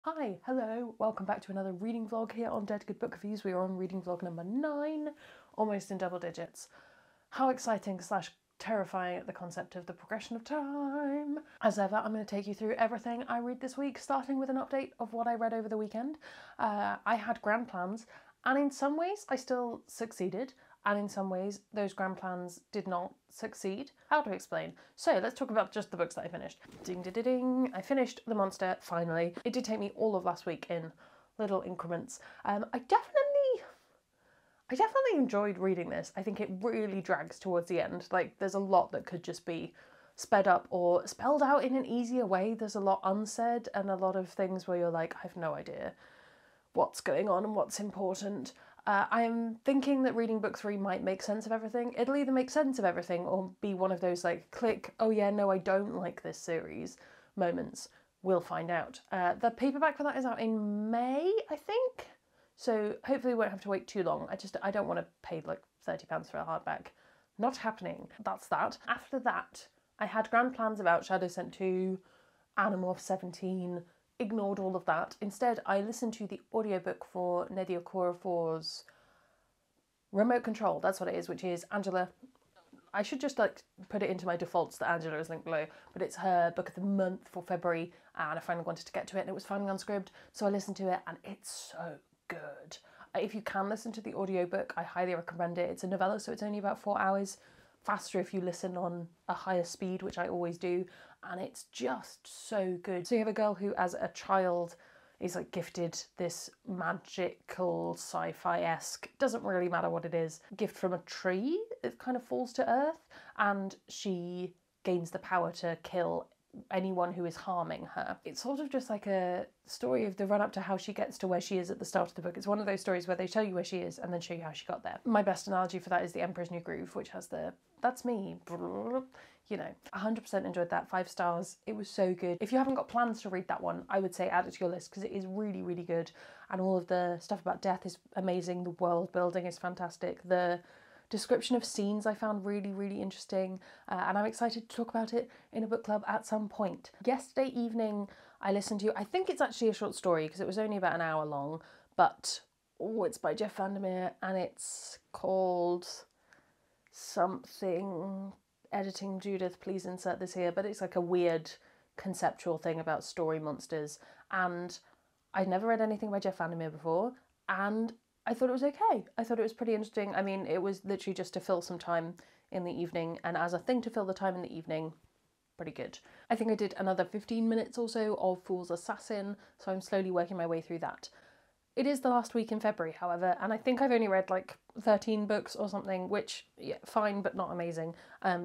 Hi, hello, welcome back to another reading vlog here on Dead Good Book Reviews. We are on reading vlog number 9, almost in double digits. How exciting slash terrifying at the concept of the progression of time. As ever, I'm going to take you through everything I read this week, starting with an update of what I read over the weekend. I had grand plans, and in some ways I still succeeded, and in some ways those grand plans did not succeed. How to explain? So let's talk about just the books that I finished. Ding ding ding ding. I finished The Monster, finally. It did take me all of last week in little increments. I definitely enjoyed reading this. I think it really drags towards the end. Like, there's a lot that could just be sped up or spelled out in an easier way. There's a lot unsaid and a lot of things where you're like, I have no idea what's going on and what's important. I am thinking that reading book 3 might make sense of everything. It'll either make sense of everything or be one of those like, click, oh yeah, no, I don't like this series moments. We'll find out. The paperback for that is out in May, I think. So hopefully we won't have to wait too long. I don't want to pay like £30 for a hardback. Not happening. That's that. After that, I had grand plans about Shadow Sent 2, Animorphs 17, ignored all of that. Instead, I listened to the audiobook for Nnedi Okorafor's Remote Control, that's what it is, which is Angela. I should just like put it into my defaults that Angela is linked below, but it's her book of the month for February, and I finally wanted to get to it, and it was finally on Scribd, so I listened to it, and it's so good. If you can listen to the audiobook, I highly recommend it. It's a novella, so it's only about 4 hours. Faster if you listen on a higher speed, which I always do, and it's just so good. So you have a girl who, as a child, is like gifted this magical sci-fi-esque, doesn't really matter what it is, gift from a tree. It kind of falls to earth, and she gains the power to kill anyone who is harming her. It's sort of just like a story of the run up to how she gets to where she is at the start of the book. It's one of those stories where they tell you where she is and then show you how she got there. My best analogy for that is The Emperor's New Groove, which has the that's me, you know. 100% enjoyed that, 5 stars. It was so good. If you haven't got plans to read that one, I would say add it to your list because it is really, really good, and all of the stuff about death is amazing. The world building is fantastic. The description of scenes I found really, really interesting, and I'm excited to talk about it in a book club at some point. Yesterday evening I listened to, I think it's actually a short story because it was only about an hour long, but it's by Jeff Vandermeer and it's called something, editing Judith, please insert this here, but it's like a weird conceptual thing about story monsters, and I'd never read anything by Jeff Vandermeer before, and I thought it was okay. I thought it was pretty interesting. I mean, it was literally just to fill some time in the evening, and as a thing to fill the time in the evening, pretty good. I think I did another 15 minutes or so of Fool's Assassin, so I'm slowly working my way through that. It is the last week in February, however, and I think I've only read like 13 books or something, which, yeah, fine, but not amazing.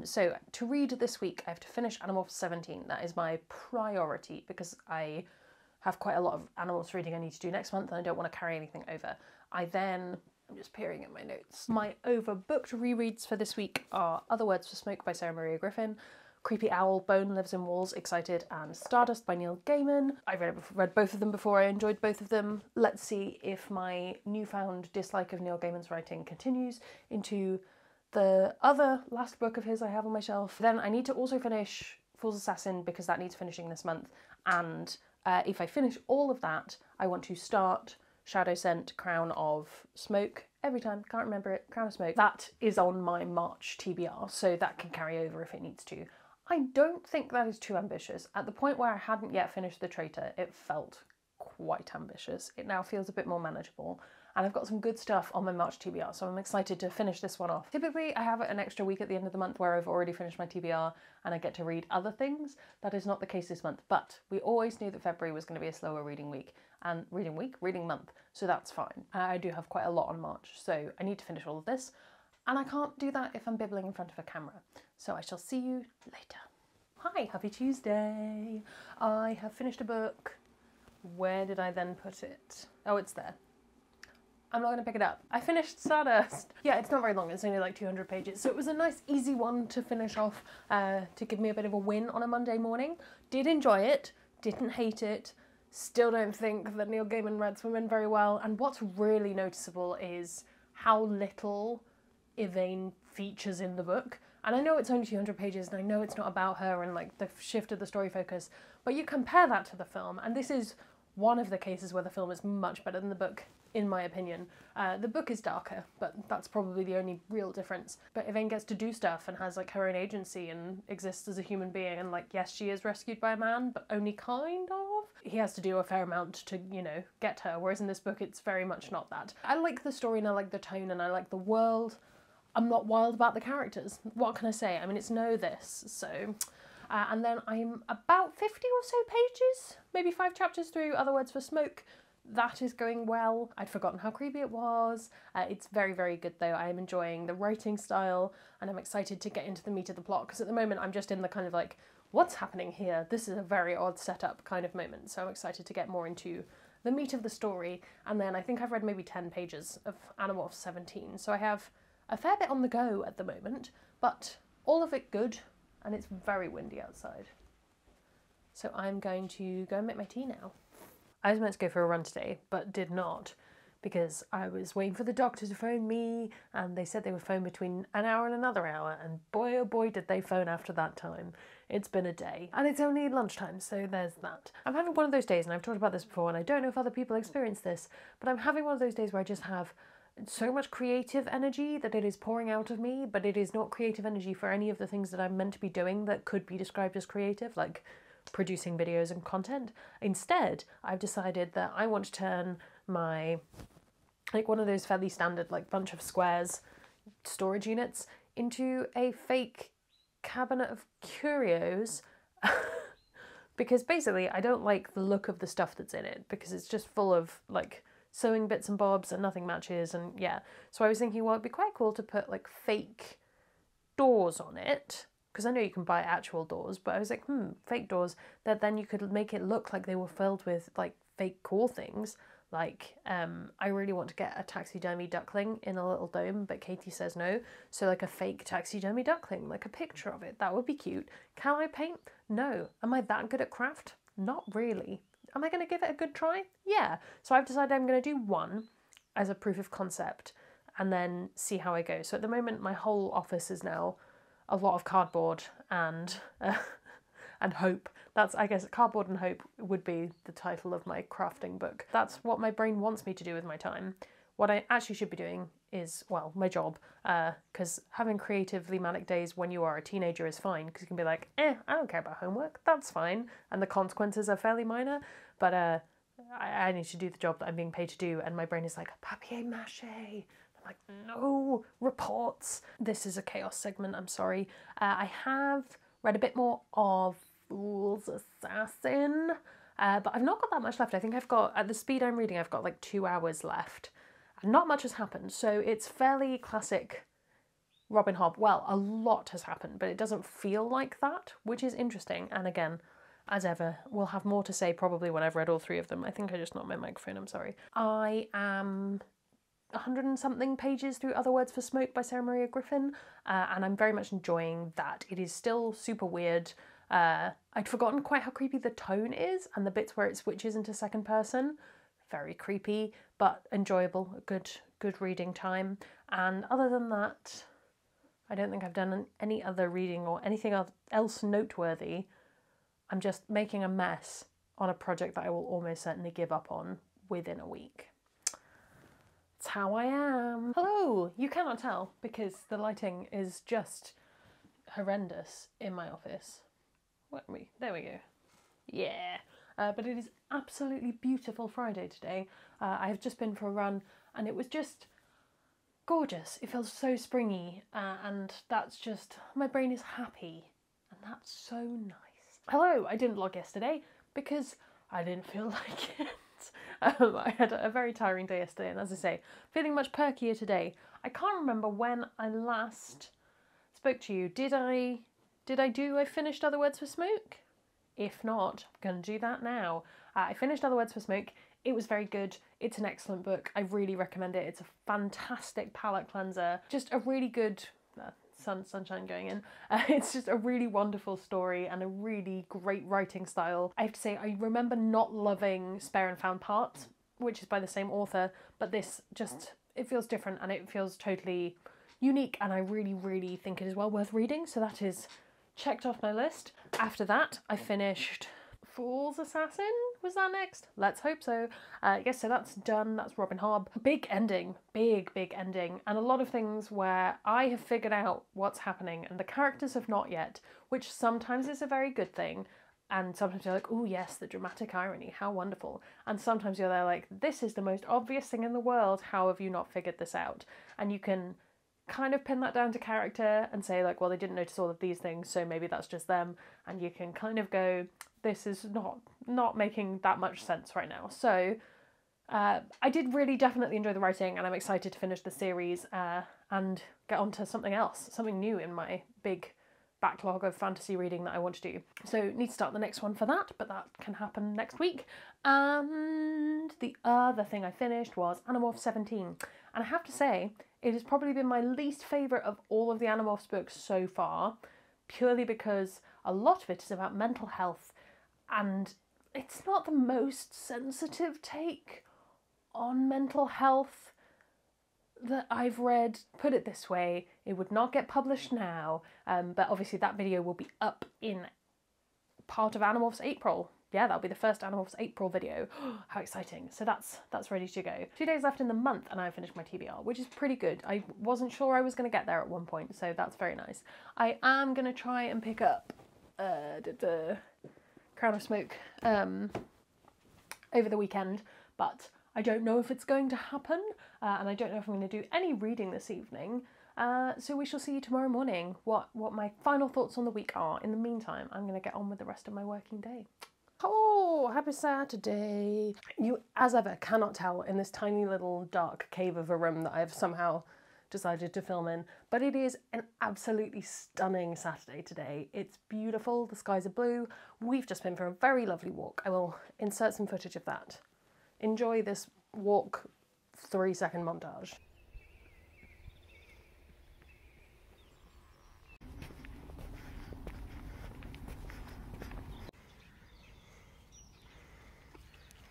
So to read this week, I have to finish Animorphs 17. That is my priority because I have quite a lot of Animorphs reading I need to do next month, and I don't want to carry anything over. I'm just peering at my notes. My overbooked rereads for this week are Other Words for Smoke by Sarah Maria Griffin, Creepy Owl, Bone Lives in Walls, excited, and Stardust by Neil Gaiman. I read both of them before, I enjoyed both of them. Let's see if my newfound dislike of Neil Gaiman's writing continues into the other last book of his I have on my shelf. Then I need to also finish Fool's Assassin because that needs finishing this month, and if I finish all of that, I want to start Shadow Sent, Crown of Smoke. Every time, can't remember it, Crown of Smoke. That is on my March TBR, so that can carry over if it needs to. I don't think that is too ambitious. At the point where I hadn't yet finished The Traitor, it felt quite ambitious. It now feels a bit more manageable, and I've got some good stuff on my March TBR, so I'm excited to finish this one off. Typically, I have an extra week at the end of the month where I've already finished my TBR and I get to read other things. That is not the case this month, but we always knew that February was going to be a slower reading month, so that's fine. I do have quite a lot on March, so I need to finish all of this, and I can't do that if I'm bibbling in front of a camera. So I shall see you later. Hi, happy Tuesday. I have finished a book. Where did I then put it? Oh, it's there. I'm not going to pick it up. I finished Stardust. Yeah, it's not very long. It's only like 200 pages. So it was a nice, easy one to finish off, to give me a bit of a win on a Monday morning. Did enjoy it. Didn't hate it. Still don't think that Neil Gaiman writes women very well. And what's really noticeable is how little Yvain features in the book. And I know it's only 200 pages, and I know it's not about her and like the shift of the story focus, but you compare that to the film, and this is one of the cases where the film is much better than the book, in my opinion. The book is darker, but that's probably the only real difference. But Yvain gets to do stuff and has like her own agency and exists as a human being, and like, yes, she is rescued by a man, but only kind of. He has to do a fair amount to, you know, get her, whereas in this book it's very much not that. I like the story and I like the tone and I like the world. I'm not wild about the characters. What can I say? I mean, it's no this, so... and then I'm about 50 or so pages, maybe 5 chapters through Other Words for Smoke. That is going well. I'd forgotten how creepy it was. It's very, very good though. I am enjoying the writing style and I'm excited to get into the meat of the plot, because at the moment I'm just in the kind of like, what's happening here? This is a very odd setup kind of moment. So I'm excited to get more into the meat of the story. And then I think I've read maybe 10 pages of Animorphs 17. So I have a fair bit on the go at the moment, but all of it good. And it's very windy outside. So I'm going to go and make my tea now. I was meant to go for a run today, but did not, because I was waiting for the doctor to phone me, and they said they would phone between an hour and another hour, and boy oh boy did they phone after that time. It's been a day. And it's only lunchtime, so there's that. I'm having one of those days, and I've talked about this before, and I don't know if other people experience this, but I'm having one of those days where I just have so much creative energy that it is pouring out of me, but it is not creative energy for any of the things that I'm meant to be doing that could be described as creative, like producing videos and content. Instead, I've decided that I want to turn my, like one of those fairly standard, like bunch of squares storage units into a fake cabinet of curios because basically I don't like the look of the stuff that's in it, because it's just full of like sewing bits and bobs and nothing matches, and yeah. So I was thinking, well, it'd be quite cool to put like fake doors on it, because I know you can buy actual doors, but I was like, fake doors that then you could make it look like they were filled with like fake cool things. Like, I really want to get a taxidermy duckling in a little dome, but Katie says no. So like a fake taxidermy duckling, like a picture of it, that would be cute. Can I paint? No. Am I that good at craft? Not really. Am I going to give it a good try? Yeah. So I've decided I'm going to do one as a proof of concept and then see how I go. So at the moment, my whole office is now a lot of cardboard and hope. That's, I guess, cardboard and hope would be the title of my crafting book. That's what my brain wants me to do with my time. What I actually should be doing is, well, my job, because having creatively manic days when you are a teenager is fine, because you can be like, I don't care about homework, that's fine, and the consequences are fairly minor, but I need to do the job that I'm being paid to do, and my brain is like, papier-mâché. I'm like, no, reports. This is a chaos segment, I'm sorry. I have read a bit more of Fool's Assassin, but I've not got that much left. I think I've got, at the speed I'm reading, I've got like 2 hours left. And not much has happened, so it's fairly classic Robin Hobb. Well, a lot has happened, but it doesn't feel like that, which is interesting. And again, as ever, we'll have more to say probably when I've read all 3 of them. I think I just knocked my microphone, I'm sorry. I am 100 and something pages through Other Words for Smoke by Sarah Maria Griffin, and I'm very much enjoying that. It is still super weird. I'd forgotten quite how creepy the tone is, and the bits where it switches into second person. Very creepy, but enjoyable, a good reading time. And other than that, I don't think I've done any other reading or anything else noteworthy. I'm just making a mess on a project that I will almost certainly give up on within a week. It's how I am. Hello! You cannot tell because the lighting is just horrendous in my office. Where are we? There we go. Yeah. But it is absolutely beautiful Friday today. I have just been for a run and it was just gorgeous. It feels so springy and that's just, my brain is happy and that's so nice. Hello, I didn't vlog yesterday because I didn't feel like it. I had a very tiring day yesterday and as I say, feeling much perkier today. I can't remember when I last spoke to you. Did I finished Other Words for Smoke? If not, I'm going to do that now. I finished Other Words for Smoke. It was very good. It's an excellent book. I really recommend it. It's a fantastic palette cleanser. Just a really good... sunshine going in. It's just a really wonderful story and a really great writing style. I have to say, I remember not loving Spare and Found Parts, which is by the same author, but this just, it feels different and it feels totally unique and I really, really think it is well worth reading. So that is checked off my list. After that, I finished Fool's Assassin, Was that next? Let's hope so. Yes, so that's done. That's Robin Hobb. Big ending. Big ending. And a lot of things where I have figured out what's happening and the characters have not yet, which sometimes is a very good thing. And sometimes you're like, oh yes, the dramatic irony, how wonderful. And sometimes you're there like, this is the most obvious thing in the world, how have you not figured this out? And you can kind of pin that down to character and say like, well, they didn't notice all of these things, so maybe that's just them. And you can kind of go, this is not making that much sense right now. So I did really definitely enjoy the writing, and I'm excited to finish the series and get on to something else, something new in my big backlog of fantasy reading that I want to do. So need to start the next one for that, but that can happen next week. And the other thing I finished was Animorphs 17. And I have to say, it has probably been my least favourite of all of the Animorphs books so far, purely because a lot of it is about mental health, and it's not the most sensitive take on mental health that I've read. Put it this way, it would not get published now, but obviously that video will be up in part of Animorphs April. Yeah, that'll be the first Animorphs April video. How exciting. So that's ready to go. 2 days left in the month and I finished my TBR, which is pretty good. I wasn't sure I was going to get there at one point, so that's very nice. I am going to try and pick up Crown of Smoke over the weekend, but I don't know if it's going to happen, and I don't know if I'm going to do any reading this evening, so we shall see tomorrow morning what my final thoughts on the week are. In the meantime, I'm going to get on with the rest of my working day. Oh, happy Saturday! You, as ever, cannot tell in this tiny little dark cave of a room that I've somehow decided to film in, but it is an absolutely stunning Saturday today. It's beautiful, the skies are blue, we've just been for a very lovely walk. I will insert some footage of that. Enjoy this walk 3-second montage.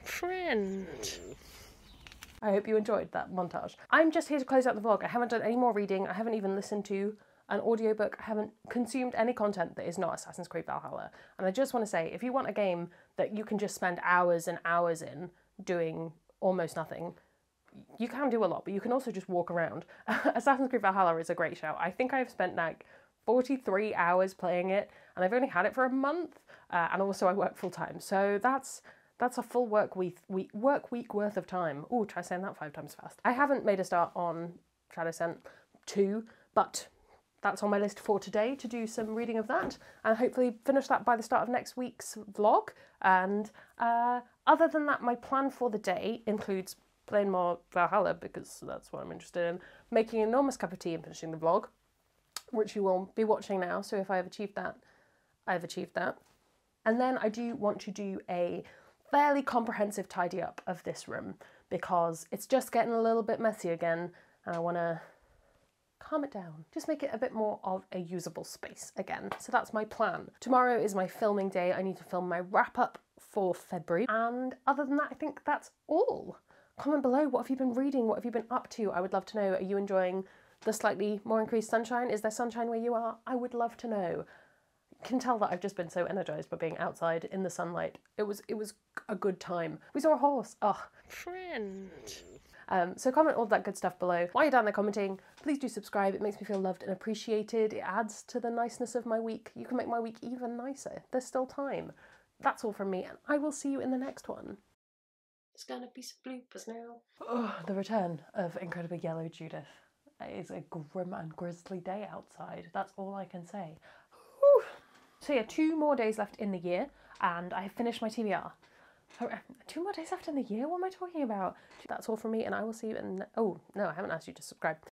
Friend. I hope you enjoyed that montage. I'm just here to close out the vlog. I haven't done any more reading. I haven't even listened to an audiobook. I haven't consumed any content that is not Assassin's Creed Valhalla. And I just want to say, if you want a game that you can just spend hours and hours in doing almost nothing, you can do a lot, but you can also just walk around. Assassin's Creed Valhalla is a great shout. I think I've spent like 43 hours playing it, and I've only had it for a month, and also I work full time. So that's a full work week worth of time. Oh, try saying that 5 times fast. I haven't made a start on Shadowsent 2, but that's on my list for today, to do some reading of that, and hopefully finish that by the start of next week's vlog. And other than that, my plan for the day includes playing more Valhalla, because that's what I'm interested in, making an enormous cup of tea and finishing the vlog, which you will be watching now. So if I've achieved that, I've achieved that. And then I do want to do a fairly comprehensive tidy up of this room, because it's just getting a little bit messy again, and I want to calm it down, just make it a bit more of a usable space again. So that's my plan. Tomorrow is my filming day. I need to film my wrap up for February, and other than that, I think that's all. Comment below, what have you been reading? What have you been up to? I would love to know. Are you enjoying the slightly more increased sunshine? Is there sunshine where you are? I would love to know. You can tell that I've just been so energised by being outside in the sunlight. It was a good time. We saw a horse. Oh, friend. So comment all that good stuff below. While you're down there commenting, please do subscribe. It makes me feel loved and appreciated. It adds to the niceness of my week. You can make my week even nicer. There's still time. That's all from me, and I will see you in the next one. There's gonna be some bloopers now. Oh, the return of Incredibly Yellow Judith. It is a grim and grisly day outside. That's all I can say. Whew. So yeah, 2 more days left in the year, and I have finished my TBR. 2 more days left in the year? What am I talking about? That's all from me, and I will see you in... Oh, no, I haven't asked you to subscribe.